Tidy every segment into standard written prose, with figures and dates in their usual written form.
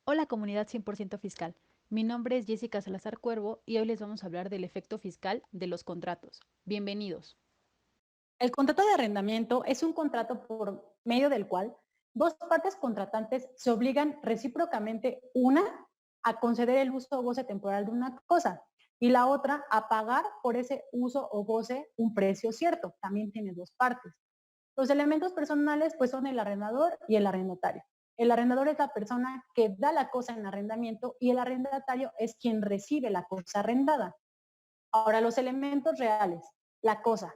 Hola comunidad 100% fiscal. Mi nombre es Jessica Salazar Cuervo y hoy les vamos a hablar del efecto fiscal de los contratos. Bienvenidos. El contrato de arrendamiento es un contrato por medio del cual dos partes contratantes se obligan recíprocamente, una a conceder el uso o goce temporal de una cosa y la otra a pagar por ese uso o goce un precio cierto. También tiene dos partes. Los elementos personales pues son el arrendador y el arrendatario. El arrendador es la persona que da la cosa en arrendamiento y el arrendatario es quien recibe la cosa arrendada. Ahora, los elementos reales, la cosa.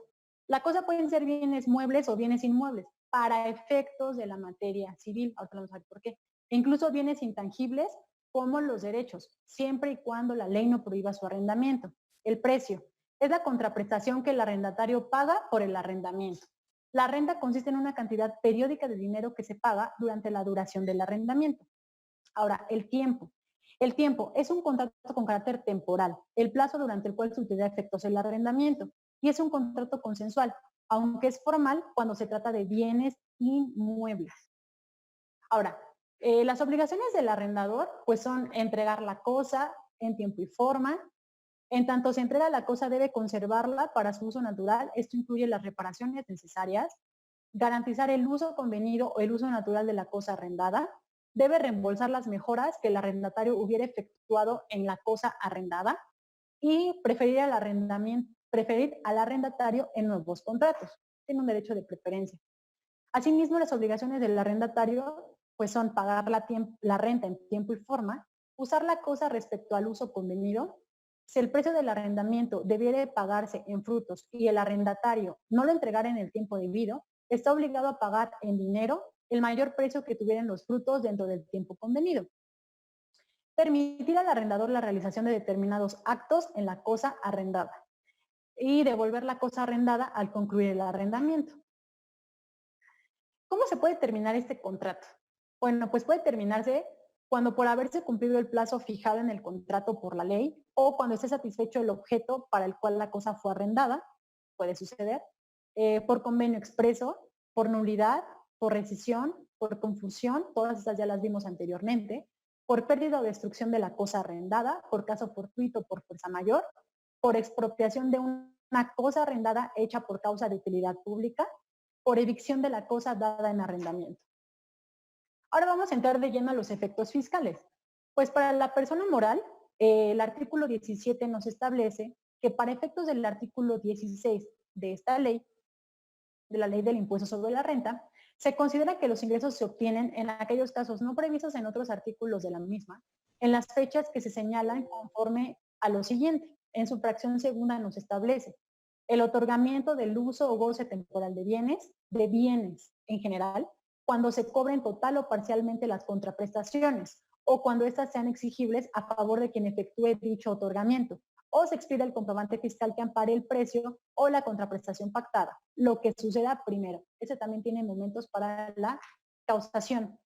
La cosa pueden ser bienes muebles o bienes inmuebles para efectos de la materia civil. Ahora vamos a ver por qué. E incluso bienes intangibles como los derechos, siempre y cuando la ley no prohíba su arrendamiento. El precio es la contraprestación que el arrendatario paga por el arrendamiento. La renta consiste en una cantidad periódica de dinero que se paga durante la duración del arrendamiento. Ahora, el tiempo. El tiempo es un contrato con carácter temporal, el plazo durante el cual surtirá efectos el arrendamiento, y es un contrato consensual, aunque es formal cuando se trata de bienes inmuebles. Ahora, las obligaciones del arrendador pues son entregar la cosa en tiempo y forma. En tanto se entrega la cosa, debe conservarla para su uso natural. Esto incluye las reparaciones necesarias, garantizar el uso convenido o el uso natural de la cosa arrendada, debe reembolsar las mejoras que el arrendatario hubiera efectuado en la cosa arrendada y preferir al arrendatario en nuevos contratos. Tiene un derecho de preferencia. Asimismo, las obligaciones del arrendatario pues son pagar la renta en tiempo y forma, usar la cosa respecto al uso convenido. Si el precio del arrendamiento debiera pagarse en frutos y el arrendatario no lo entregara en el tiempo debido, está obligado a pagar en dinero el mayor precio que tuvieran los frutos dentro del tiempo convenido. Permitir al arrendador la realización de determinados actos en la cosa arrendada y devolver la cosa arrendada al concluir el arrendamiento. ¿Cómo se puede terminar este contrato? Bueno, pues puede terminarse cuando por haberse cumplido el plazo fijado en el contrato por la ley o cuando esté satisfecho el objeto para el cual la cosa fue arrendada, puede suceder, por convenio expreso, por nulidad, por rescisión, por confusión, todas estas ya las vimos anteriormente, por pérdida o destrucción de la cosa arrendada, por caso fortuito, por fuerza mayor, por expropiación de una cosa arrendada hecha por causa de utilidad pública, por evicción de la cosa dada en arrendamiento. Ahora vamos a entrar de lleno a los efectos fiscales. Pues para la persona moral, el artículo 17 nos establece que para efectos del artículo 16 de esta ley, de la ley del impuesto sobre la renta, se considera que los ingresos se obtienen en aquellos casos no previstos en otros artículos de la misma, en las fechas que se señalan conforme a lo siguiente. En su fracción segunda nos establece el otorgamiento del uso o goce temporal de bienes en general, cuando se cobren total o parcialmente las contraprestaciones o cuando éstas sean exigibles a favor de quien efectúe dicho otorgamiento, o se expida el comprobante fiscal que ampare el precio o la contraprestación pactada, lo que suceda primero. Ese también tiene momentos para la causación.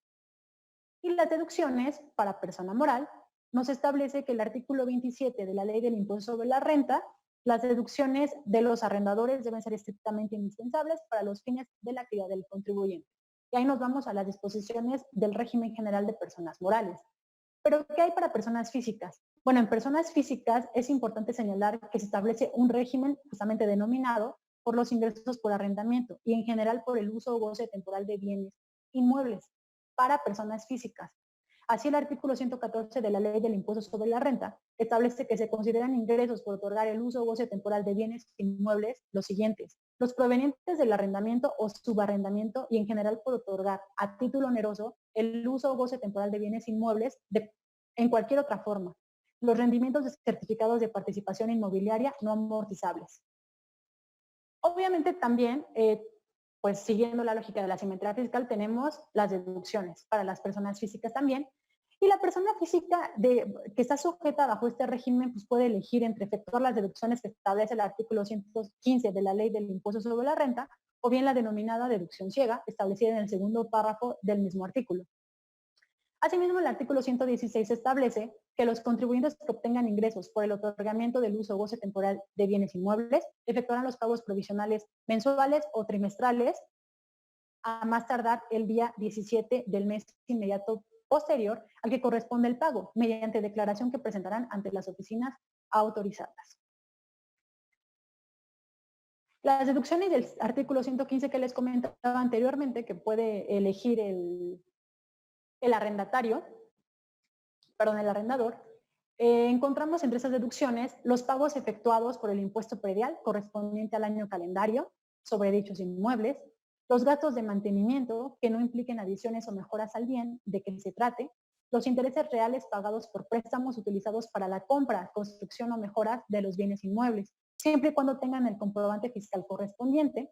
Y las deducciones para persona moral nos establece que el artículo 27 de la ley del impuesto sobre la renta, las deducciones de los arrendadores deben ser estrictamente indispensables para los fines de la actividad del contribuyente. Y ahí nos vamos a las disposiciones del régimen general de personas morales. Pero, ¿qué hay para personas físicas? Bueno, en personas físicas es importante señalar que se establece un régimen justamente denominado por los ingresos por arrendamiento y en general por el uso o goce temporal de bienes inmuebles para personas físicas. Así, el artículo 114 de la Ley del Impuesto sobre la Renta establece que se consideran ingresos por otorgar el uso o goce temporal de bienes inmuebles los siguientes: los provenientes del arrendamiento o subarrendamiento y en general por otorgar a título oneroso el uso o goce temporal de bienes inmuebles en cualquier otra forma. Los rendimientos de certificados de participación inmobiliaria no amortizables. Obviamente también, pues siguiendo la lógica de la simetría fiscal, tenemos las deducciones para las personas físicas también. Y la persona física que está sujeta bajo este régimen pues puede elegir entre efectuar las deducciones que establece el artículo 115 de la Ley del Impuesto sobre la Renta o bien la denominada deducción ciega, establecida en el segundo párrafo del mismo artículo. Asimismo, el artículo 116 establece que los contribuyentes que obtengan ingresos por el otorgamiento del uso o goce temporal de bienes inmuebles efectuarán los pagos provisionales mensuales o trimestrales a más tardar el día 17 del mes inmediato posterior al que corresponde el pago, mediante declaración que presentarán ante las oficinas autorizadas. Las deducciones del artículo 115 que les comentaba anteriormente, que puede elegir el arrendatario, perdón, el arrendador, encontramos entre esas deducciones los pagos efectuados por el impuesto predial correspondiente al año calendario sobre dichos inmuebles, los gastos de mantenimiento que no impliquen adiciones o mejoras al bien de que se trate, los intereses reales pagados por préstamos utilizados para la compra, construcción o mejoras de los bienes inmuebles, siempre y cuando tengan el comprobante fiscal correspondiente,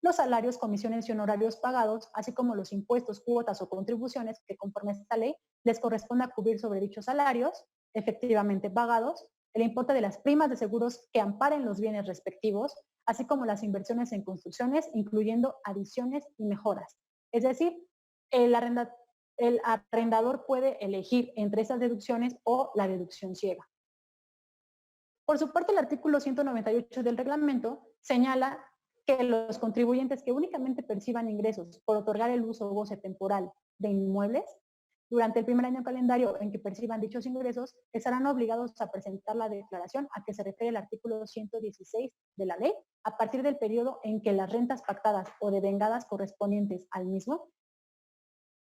los salarios, comisiones y honorarios pagados, así como los impuestos, cuotas o contribuciones que conforme a esta ley les corresponda cubrir sobre dichos salarios efectivamente pagados, el importe de las primas de seguros que amparen los bienes respectivos, así como las inversiones en construcciones, incluyendo adiciones y mejoras. Es decir, el arrendador puede elegir entre esas deducciones o la deducción ciega. Por su parte, el artículo 198 del reglamento señala que los contribuyentes que únicamente perciban ingresos por otorgar el uso o goce temporal de inmuebles durante el primer año calendario en que perciban dichos ingresos estarán obligados a presentar la declaración a que se refiere el artículo 116 de la ley a partir del periodo en que las rentas pactadas o devengadas correspondientes al mismo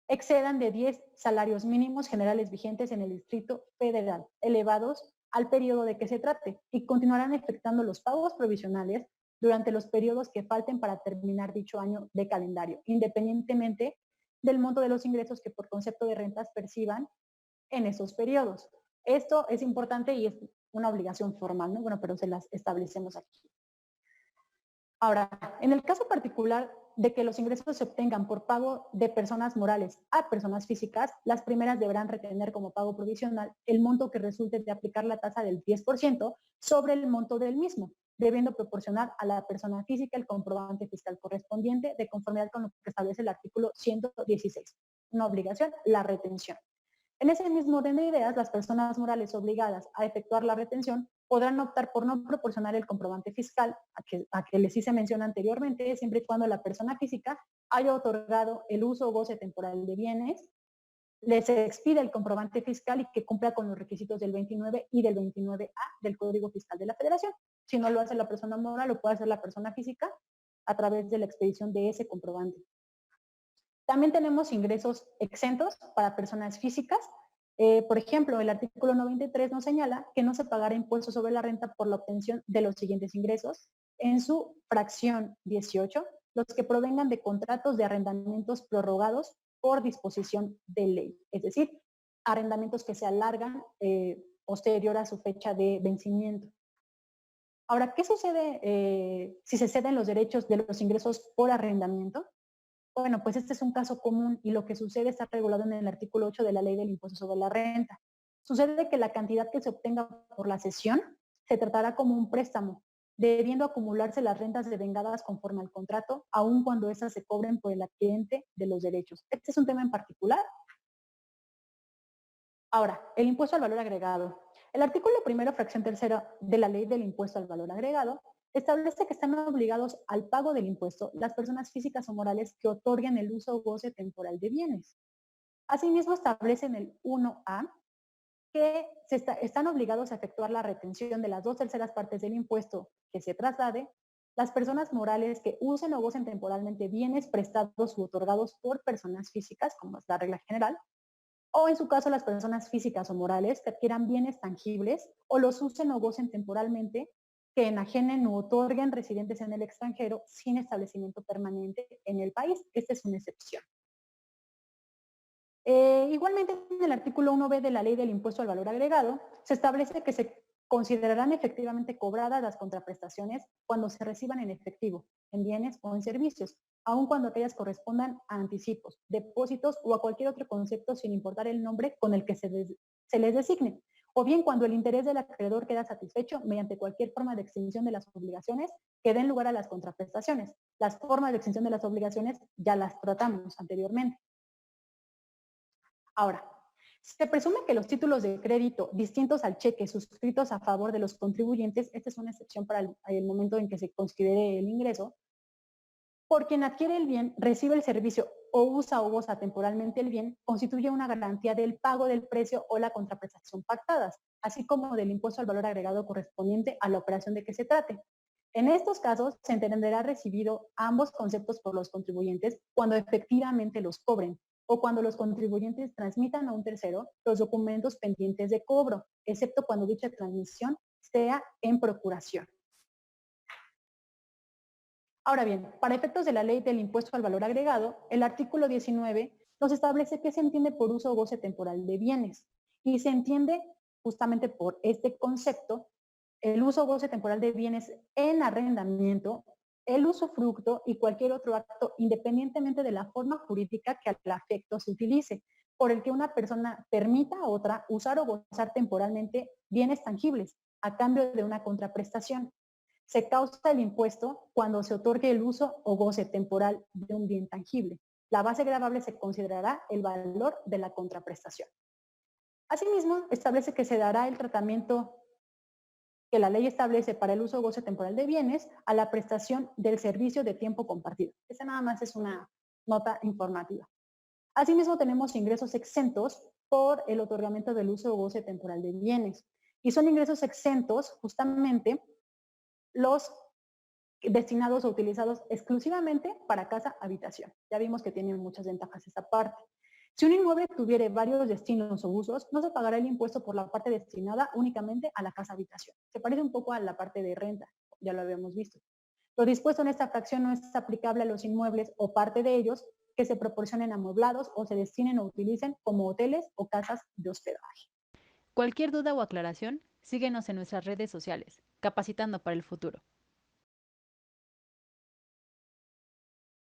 excedan de 10 salarios mínimos generales vigentes en el Distrito Federal, elevados al periodo de que se trate, y continuarán efectuando los pagos provisionales durante los periodos que falten para terminar dicho año de calendario, independientemente del monto de los ingresos que por concepto de rentas perciban en esos periodos. Esto es importante y es una obligación formal, ¿no? Bueno, pero se las establecemos aquí. Ahora, en el caso particular de que los ingresos se obtengan por pago de personas morales a personas físicas, las primeras deberán retener como pago provisional el monto que resulte de aplicar la tasa del 10% sobre el monto del mismo, debiendo proporcionar a la persona física el comprobante fiscal correspondiente de conformidad con lo que establece el artículo 116. Una obligación, la retención. En ese mismo orden de ideas, las personas morales obligadas a efectuar la retención podrán optar por no proporcionar el comprobante fiscal a que les hice mención anteriormente, siempre y cuando la persona física haya otorgado el uso o goce temporal de bienes, les expide el comprobante fiscal y que cumpla con los requisitos del 29 y del 29A del Código Fiscal de la Federación. Si no lo hace la persona moral, lo puede hacer la persona física a través de la expedición de ese comprobante. También tenemos ingresos exentos para personas físicas. Por ejemplo, el artículo 93 nos señala que no se pagará impuesto sobre la renta por la obtención de los siguientes ingresos. En su fracción 18, los que provengan de contratos de arrendamientos prorrogados por disposición de ley, es decir, arrendamientos que se alargan posterior a su fecha de vencimiento. Ahora, ¿qué sucede si se ceden los derechos de los ingresos por arrendamiento? Bueno, pues este es un caso común y lo que sucede está regulado en el artículo 8 de la Ley del Impuesto sobre la Renta. Sucede que la cantidad que se obtenga por la cesión se tratará como un préstamo, debiendo acumularse las rentas devengadas conforme al contrato, aun cuando éstas se cobren por el adquirente de los derechos. Este es un tema en particular. Ahora, el impuesto al valor agregado. El artículo primero, fracción tercera de la Ley del Impuesto al Valor Agregado establece que están obligados al pago del impuesto las personas físicas o morales que otorguen el uso o goce temporal de bienes. Asimismo, establece en el 1A que están obligados a efectuar la retención de las 2/3 partes del impuesto que se traslade las personas morales que usen o gocen temporalmente bienes prestados u otorgados por personas físicas, como es la regla general, o en su caso las personas físicas o morales que adquieran bienes tangibles o los usen o gocen temporalmente que enajenen u otorguen residentes en el extranjero sin establecimiento permanente en el país. Esta es una excepción. Igualmente, en el artículo 1B de la Ley del Impuesto al Valor Agregado, se establece que se considerarán efectivamente cobradas las contraprestaciones cuando se reciban en efectivo, en bienes o en servicios, aun cuando aquellas correspondan a anticipos, depósitos o a cualquier otro concepto sin importar el nombre con el que se les designe, o bien cuando el interés del acreedor queda satisfecho mediante cualquier forma de extinción de las obligaciones que den lugar a las contraprestaciones. Las formas de extinción de las obligaciones ya las tratamos anteriormente. Ahora, se presume que los títulos de crédito distintos al cheque suscritos a favor de los contribuyentes, esta es una excepción para el momento en que se considere el ingreso, por quien adquiere el bien recibe el servicio o usa o goza temporalmente el bien, constituye una garantía del pago del precio o la contraprestación pactadas, así como del impuesto al valor agregado correspondiente a la operación de que se trate. En estos casos, se entenderá recibido ambos conceptos por los contribuyentes cuando efectivamente los cobren o cuando los contribuyentes transmitan a un tercero los documentos pendientes de cobro, excepto cuando dicha transmisión sea en procuración. Ahora bien, para efectos de la ley del impuesto al valor agregado, el artículo 19 nos establece qué se entiende por uso o goce temporal de bienes. Y se entiende justamente por este concepto el uso o goce temporal de bienes en arrendamiento, el usufructo y cualquier otro acto independientemente de la forma jurídica que al afecto se utilice, por el que una persona permita a otra usar o gozar temporalmente bienes tangibles a cambio de una contraprestación. Se causa el impuesto cuando se otorgue el uso o goce temporal de un bien tangible. La base gravable se considerará el valor de la contraprestación. Asimismo, establece que se dará el tratamiento que la ley establece para el uso o goce temporal de bienes a la prestación del servicio de tiempo compartido. Esa nada más es una nota informativa. Asimismo, tenemos ingresos exentos por el otorgamiento del uso o goce temporal de bienes. Y son ingresos exentos justamente los destinados o utilizados exclusivamente para casa habitación. Ya vimos que tienen muchas ventajas esta parte. Si un inmueble tuviera varios destinos o usos, no se pagará el impuesto por la parte destinada únicamente a la casa habitación. Se parece un poco a la parte de renta, ya lo habíamos visto. Lo dispuesto en esta fracción no es aplicable a los inmuebles o parte de ellos que se proporcionen amoblados o se destinen o utilicen como hoteles o casas de hospedaje. Cualquier duda o aclaración, síguenos en nuestras redes sociales, Capacitando para el Futuro.